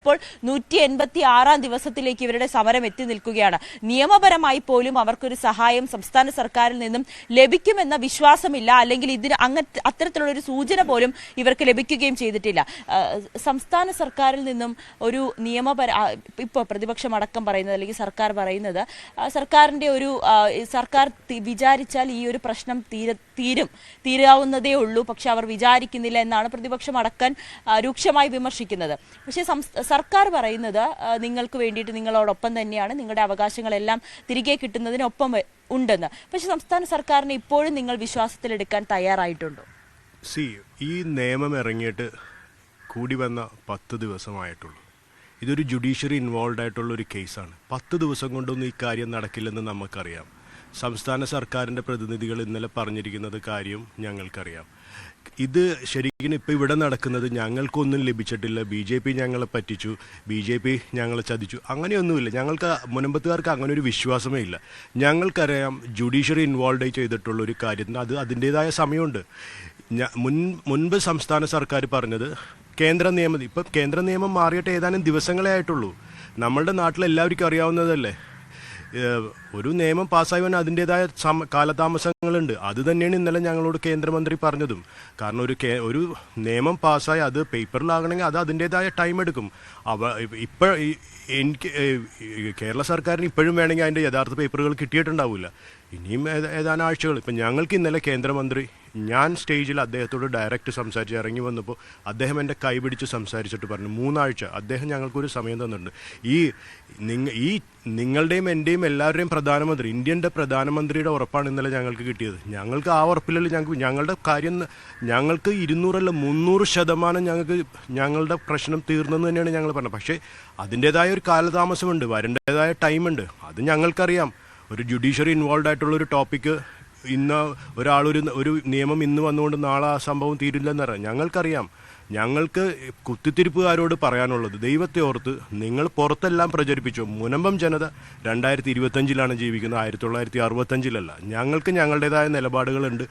ഇപ്പോൾ 186 ദിവസത്തിലേക്ക് ഇവരുടെ സമരം എത്തി നിൽക്കുകയാണ്. നിയമപരമായി പോലും അവർക്കൊരു സഹായം സംസ്ഥാന സർക്കാരിൽ നിന്നും ലഭിക്കുമെന്ന വിശ്വാസമില്ല, അല്ലെങ്കിൽ ഇതിന് അത്തരത്തിലുള്ള ഒരു സൂചന പോലും ഇവർക്ക് ലഭിക്കുകയും ചെയ്തിട്ടില്ല. സംസ്ഥാന സർക്കാരിൽ നിന്നും ഒരു ഇപ്പോൾ പ്രതിപക്ഷം അടക്കം പറയുന്നത്, അല്ലെങ്കിൽ സർക്കാർ പറയുന്നത്, സർക്കാരിന്റെ ഒരു സർക്കാർ വിചാരിച്ചാൽ ഈ ഒരു പ്രശ്നം തീരാവുന്നതേ ഉള്ളൂ, പക്ഷെ അവർ വിചാരിക്കുന്നില്ല എന്നാണ് പ്രതിപക്ഷം അടക്കം രൂക്ഷമായി വിമർശിക്കുന്നത്. പക്ഷേ സർക്കാർ പറയുന്നത് നിങ്ങൾക്ക് വേണ്ടിയിട്ട് നിങ്ങളോടൊപ്പം തന്നെയാണ്, നിങ്ങളുടെ അവകാശങ്ങളെല്ലാം തിരികെ കിട്ടുന്നതിനൊപ്പം ഉണ്ടെന്ന്. പക്ഷെ സംസ്ഥാന സർക്കാരിനെ ഇപ്പോഴും നിങ്ങൾ വിശ്വാസത്തിലെടുക്കാൻ തയ്യാറായിട്ടുണ്ടോ? ഈ നിയമം ഇറങ്ങിയിട്ട് കൂടി വന്ന 10 ദിവസമായിട്ടുള്ളൂ. ഇതൊരു ജുഡീഷ്യറി ഇൻവോൾവ് ആയിട്ടുള്ള ഒരു കേസാണ്. 10 ദിവസം കൊണ്ടൊന്നും ഈ കാര്യം നടക്കില്ലെന്ന് നമുക്കറിയാം. സംസ്ഥാന സർക്കാരിൻ്റെ പ്രതിനിധികൾ ഇന്നലെ പറഞ്ഞിരിക്കുന്നത് കാര്യം ഞങ്ങൾക്കറിയാം. ഇത് ശരിക്കും ഇപ്പോൾ ഇവിടെ നടക്കുന്നത് ഞങ്ങൾക്കൊന്നും ലഭിച്ചിട്ടില്ല, BJP ഞങ്ങളെ പറ്റിച്ചു, BJP ഞങ്ങളെ ചതിച്ചു, അങ്ങനെയൊന്നുമില്ല. ഞങ്ങൾക്ക് മുനമ്പത്തുകാർക്ക് അങ്ങനെ ഒരു വിശ്വാസമേ ഇല്ല. ഞങ്ങൾക്കറിയാം ജുഡീഷ്യറി ഇൻവോൾവ് ചെയ്തിട്ടുള്ള ഒരു കാര്യം, അത് അതിൻ്റേതായ സമയമുണ്ട്. മുൻപ് സംസ്ഥാന സർക്കാർ പറഞ്ഞത് ഇപ്പം കേന്ദ്ര നിയമം മാറിയിട്ട് ഏതാനും ദിവസങ്ങളേ ആയിട്ടുള്ളൂ. നമ്മളുടെ നാട്ടിൽ എല്ലാവർക്കും അറിയാവുന്നതല്ലേ, ഒരു നിയമം പാസ്സായി വന്നാൽ അതിൻ്റേതായ കാലതാമസങ്ങളുണ്ട്. അത് തന്നെയാണ് ഇന്നലെ ഞങ്ങളോട് കേന്ദ്രമന്ത്രി പറഞ്ഞതും. കാരണം ഒരു നിയമം പാസ്സായി അത് പേപ്പറിലാകണമെങ്കിൽ അത് അതിൻ്റേതായ ടൈം എടുക്കും. കേരള സർക്കാരിന് ഇപ്പോഴും വേണമെങ്കിൽ അതിൻ്റെ യഥാർത്ഥ പേപ്പറുകൾ കിട്ടിയിട്ടുണ്ടാവില്ല. ഇനിയും ഏതാനും ആഴ്ചകൾ. ഇപ്പം ഞങ്ങൾക്ക് ഇന്നലെ കേന്ദ്രമന്ത്രി, ഞാൻ സ്റ്റേജിൽ അദ്ദേഹത്തോട് ഡയറക്റ്റ് സംസാരിച്ച് ഇറങ്ങി വന്നപ്പോൾ അദ്ദേഹം എൻ്റെ കൈ പിടിച്ച് സംസാരിച്ചിട്ട് പറഞ്ഞു 3 ആഴ്ച അദ്ദേഹം ഞങ്ങൾക്കൊരു സമയം തന്നിട്ടുണ്ട്. ഈ നിങ്ങളുടെയും എൻ്റെയും എല്ലാവരുടെയും പ്രധാനമന്ത്രി, ഇന്ത്യൻ്റെ പ്രധാനമന്ത്രിയുടെ ഉറപ്പാണ് ഇന്നലെ ഞങ്ങൾക്ക് കിട്ടിയത്. ഞങ്ങൾക്ക് ആ ഉറപ്പിലല്ല ഞങ്ങളുടെ കാര്യം, ഞങ്ങൾക്ക് 200 അല്ല 300% ഞങ്ങളുടെ പ്രശ്നം തീർന്നെന്ന് തന്നെയാണ് ഞങ്ങൾ പറഞ്ഞത്. പക്ഷേ അതിൻ്റേതായ ഒരു കാലതാമസമുണ്ട്, വരേണ്ടതായ ടൈമുണ്ട്. അത് ഞങ്ങൾക്കറിയാം. ഒരു ജുഡീഷ്യറി ഇൻവോൾവ് ആയിട്ടുള്ളൊരു ടോപ്പിക്ക് ഇന്ന് ഒരു നിയമം ഇന്ന് വന്നുകൊണ്ട് നാളെ ആ സംഭവം തീരില്ലെന്നറിയാം. ഞങ്ങൾക്കറിയാം. ഞങ്ങൾക്ക് കുത്തിത്തിരിപ്പുകാരോട് പറയാനുള്ളത്, ദൈവത്തെ ഓർത്ത് നിങ്ങൾ പുറത്തെല്ലാം പ്രചരിപ്പിച്ചു. മുനമ്പം ജനത 2025 ജീവിക്കുന്നത്, 1965 ഞങ്ങൾക്ക് ഞങ്ങളുടേതായ നിലപാടുകളുണ്ട്.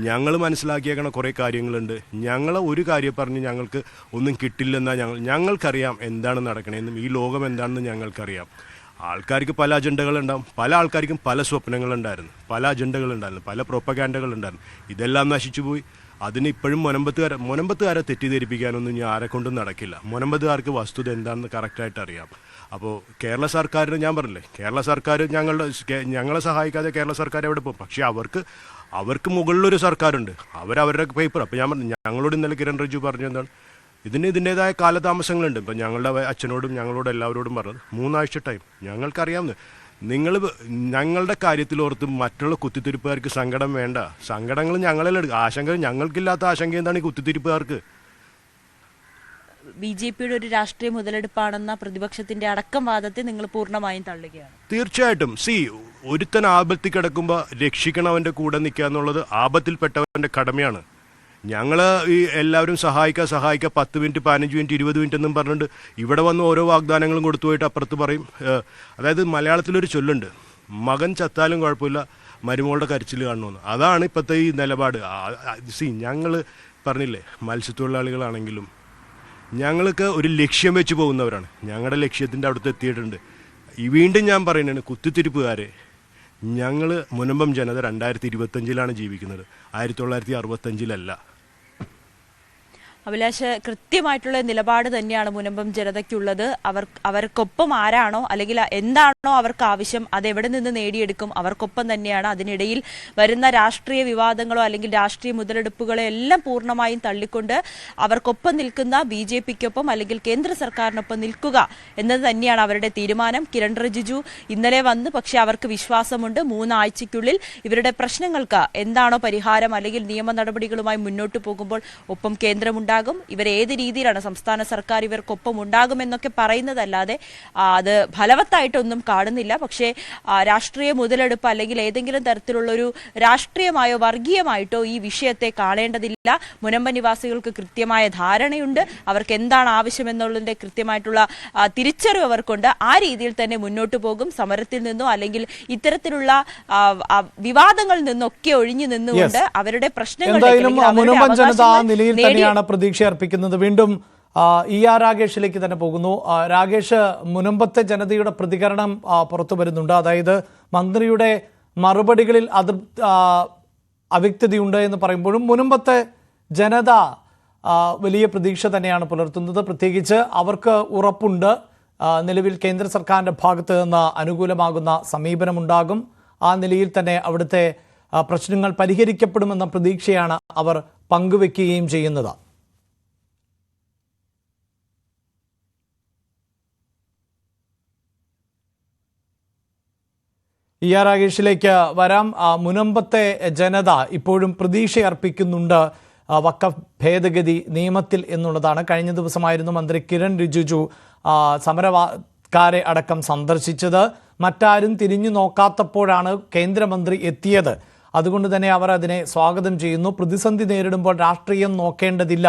ഞങ്ങൾ മനസ്സിലാക്കിയേക്കണ കുറേ കാര്യങ്ങളുണ്ട്. ഞങ്ങൾ ഒരു കാര്യം പറഞ്ഞ് ഞങ്ങൾക്ക് ഒന്നും കിട്ടില്ലെന്നാൽ ഞങ്ങൾക്കറിയാം എന്താണ് നടക്കണേന്നും ഈ ലോകം എന്താണെന്ന് ഞങ്ങൾക്കറിയാം. ആൾക്കാർക്ക് പല അജണ്ടകളുണ്ടാവും, പല ആൾക്കാർക്കും പല സ്വപ്നങ്ങളുണ്ടായിരുന്നു, പല അജണ്ടകളുണ്ടായിരുന്നു, പല പ്രൊപ്പഗാൻഡകളുണ്ടായിരുന്നു. ഇതെല്ലാം നശിച്ചുപോയി. അതിന് ഇപ്പോഴും മുനമ്പത്തുകാരെ തെറ്റിദ്ധരിപ്പിക്കാനൊന്നും ഞാൻ ആരെക്കൊണ്ടും നടക്കില്ല. മുനമ്പത്തുകാർക്ക് വസ്തുത എന്താണെന്ന് കറക്റ്റായിട്ട് അറിയാം. അപ്പോൾ കേരള സർക്കാരിന് ഞാൻ പറഞ്ഞില്ലേ, കേരള സർക്കാർ ഞങ്ങളെ സഹായിക്കാതെ കേരള സർക്കാർ എവിടെ പോകും? പക്ഷേ അവർക്ക് മുകളിലൊരു സർക്കാരുണ്ട്, അവരവരുടെ പേപ്പർ. അപ്പോൾ ഞാൻ പറഞ്ഞു, ഞങ്ങളോട് ഇന്നലെ കിരൺ റിജിജു പറഞ്ഞു എന്താണ്, ഇതിൻ്റേതായ കാലതാമസങ്ങളുണ്ട്. ഇപ്പം ഞങ്ങളുടെ അച്ഛനോടും ഞങ്ങളോടും എല്ലാവരോടും പറഞ്ഞത് 3 ആഴ്ച ടൈം. ഞങ്ങൾക്കറിയാവുന്നത് നിങ്ങൾ ഞങ്ങളുടെ കാര്യത്തിലോർത്ത് മറ്റുള്ള കുത്തിത്തിരിപ്പുകാർക്ക് സങ്കടം വേണ്ട. സങ്കടങ്ങൾ ഞങ്ങളെല്ലാം എടുക്കുക. ആശങ്ക ഞങ്ങൾക്കില്ലാത്ത ആശങ്ക എന്താണ് ഈ കുത്തിത്തിരിപ്പുകാർക്ക്? BJPയുടെ ഒരു രാഷ്ട്രീയ മുതലെടുപ്പാണെന്ന പ്രതിപക്ഷത്തിന്റെ അടക്കം വാദത്തെ നിങ്ങൾ പൂർണ്ണമായും തള്ളുകയാണ്. തീർച്ചയായിട്ടും. ഒരുത്തൻ ആപത്തിൽ കിടക്കുമ്പോൾ രക്ഷിക്കണവൻ്റെ കൂടെ നിൽക്കുക എന്നുള്ളത് ആപത്തിൽപ്പെട്ടവൻ്റെ കടമയാണ്. ഞങ്ങൾ ഈ എല്ലാവരും സഹായിക്കുക 10 മിനിറ്റ് 15 മിനിറ്റ് 20 മിനിറ്റ് എന്നും പറഞ്ഞിട്ട് ഇവിടെ വന്ന് ഓരോ വാഗ്ദാനങ്ങളും കൊടുത്തു പോയിട്ട് അപ്പുറത്ത് പറയും. അതായത് മലയാളത്തിലൊരു ചൊല്ലുണ്ട്, മകൻ ചത്താലും കുഴപ്പമില്ല മരുമോളുടെ കരച്ചിൽ കാണണമെന്ന്. അതാണ് ഇപ്പോഴത്തെ ഈ നിലപാട്. ഞങ്ങൾ പറഞ്ഞില്ലേ, മത്സ്യത്തൊഴിലാളികളാണെങ്കിലും ഞങ്ങൾക്ക് ഒരു ലക്ഷ്യം വെച്ച് പോകുന്നവരാണ്. ഞങ്ങളുടെ ലക്ഷ്യത്തിൻ്റെ അടുത്ത് എത്തിയിട്ടുണ്ട്. വീണ്ടും ഞാൻ പറയുന്നതാണ്, കുത്തിത്തിരിപ്പുകാരെ, ഞങ്ങൾ മുനമ്പം ജനത 2025 ജീവിക്കുന്നത്, 1965. അഭിലാഷ്, കൃത്യമായിട്ടുള്ള നിലപാട് തന്നെയാണ് മുനമ്പം ജനതയ്ക്കുള്ളത്. അവർക്കൊപ്പം ആരാണോ അല്ലെങ്കിൽ എന്താണോ അവർക്ക് ആവശ്യം അതെവിടെ നിന്ന് നേടിയെടുക്കും, അവർക്കൊപ്പം തന്നെയാണ്. അതിനിടയിൽ വരുന്ന രാഷ്ട്രീയ വിവാദങ്ങളോ അല്ലെങ്കിൽ രാഷ്ട്രീയ മുതലെടുപ്പുകളോ എല്ലാം പൂർണ്ണമായും തള്ളിക്കൊണ്ട് അവർക്കൊപ്പം നിൽക്കുന്ന BJPക്കൊപ്പം അല്ലെങ്കിൽ കേന്ദ്ര സർക്കാരിനൊപ്പം നിൽക്കുക എന്നത് തന്നെയാണ് അവരുടെ തീരുമാനം. കിരൺ റിജിജു ഇന്നലെ വന്ന്, പക്ഷെ അവർക്ക് വിശ്വാസമുണ്ട് 3 ആഴ്ചയ്ക്കുള്ളിൽ ഇവരുടെ പ്രശ്നങ്ങൾക്ക് എന്താണോ പരിഹാരം, അല്ലെങ്കിൽ നിയമ നടപടികളുമായി മുന്നോട്ട് പോകുമ്പോൾ ഒപ്പം കേന്ദ്രമുണ്ടാകും. ഇവർ ഏത് രീതിയിലാണ് സംസ്ഥാന സർക്കാർ ഇവർക്കൊപ്പം ഉണ്ടാകുമെന്നൊക്കെ പറയുന്നതല്ലാതെ അത് ഫലവത്തായിട്ടൊന്നും കാണുന്നില്ല. പക്ഷേ രാഷ്ട്രീയ മുതലെടുപ്പ് അല്ലെങ്കിൽ ഏതെങ്കിലും തരത്തിലുള്ള ഒരു രാഷ്ട്രീയമായോ വർഗീയമായിട്ടോ ഈ വിഷയത്തെ കാണേണ്ടതില്ല. മുനമ്പ നിവാസികൾക്ക് കൃത്യമായ ധാരണയുണ്ട്, അവർക്ക് എന്താണ് ആവശ്യമെന്നുള്ളതിന്റെ കൃത്യമായിട്ടുള്ള തിരിച്ചറിവ് അവർക്കുണ്ട്. ആ രീതിയിൽ തന്നെ മുന്നോട്ട് പോകും. സമരത്തിൽ നിന്നോ അല്ലെങ്കിൽ ഇത്തരത്തിലുള്ള വിവാദങ്ങളിൽ നിന്നൊക്കെ ഒഴിഞ്ഞു നിന്നുകൊണ്ട് അവരുടെ പ്രശ്നങ്ങൾ പ്രതീക്ഷ അർപ്പിക്കുന്നത്. വീണ്ടും രാഗേഷിലേക്ക് തന്നെ പോകുന്നു. രാഗേഷ്, മുനമ്പത്തെ ജനതയുടെ പ്രതികരണം പുറത്തു വരുന്നുണ്ട്. അതായത് മന്ത്രിയുടെ മറുപടികളിൽ അവ്യക്തതയുണ്ട് എന്ന് പറയുമ്പോഴും മുനമ്പത്തെ ജനത വലിയ പ്രതീക്ഷ തന്നെയാണ് പുലർത്തുന്നത്. പ്രത്യേകിച്ച് അവർക്ക് ഉറപ്പുണ്ട് നിലവിൽ കേന്ദ്ര സർക്കാരിൻ്റെ ഭാഗത്ത് നിന്ന് അനുകൂലമാകുന്ന സമീപനമുണ്ടാകും. ആ നിലയിൽ തന്നെ അവിടുത്തെ പ്രശ്നങ്ങൾ പരിഹരിക്കപ്പെടുമെന്ന പ്രതീക്ഷയാണ് അവർ പങ്കുവെക്കുകയും ചെയ്യുന്നത്. രാഗേഷിലേക്ക് വരാം. മുനമ്പത്തെ ജനത ഇപ്പോഴും പ്രതീക്ഷയർപ്പിക്കുന്നുണ്ട് വഖഫ് ഭേദഗതി നിയമത്തിൽ എന്നുള്ളതാണ്. കഴിഞ്ഞ ദിവസമായിരുന്നു മന്ത്രി കിരൺ റിജിജു സമരക്കാരെ അടക്കം സന്ദർശിച്ചത്. മറ്റാരും തിരിഞ്ഞു നോക്കാത്തപ്പോഴാണ് കേന്ദ്രമന്ത്രി എത്തിയത്. അതുകൊണ്ട് തന്നെ അവർ അതിനെ സ്വാഗതം ചെയ്യുന്നു. പ്രതിസന്ധി നേരിടുമ്പോൾ രാഷ്ട്രീയം നോക്കേണ്ടതില്ല.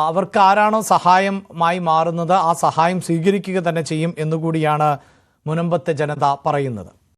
അവർക്ക് ആരാണോ സഹായമായി മാറുന്നത് ആ സഹായം സ്വീകരിക്കുക തന്നെ ചെയ്യും എന്നുകൂടിയാണ് മുനമ്പത്തെ ജനത പറയുന്നത്.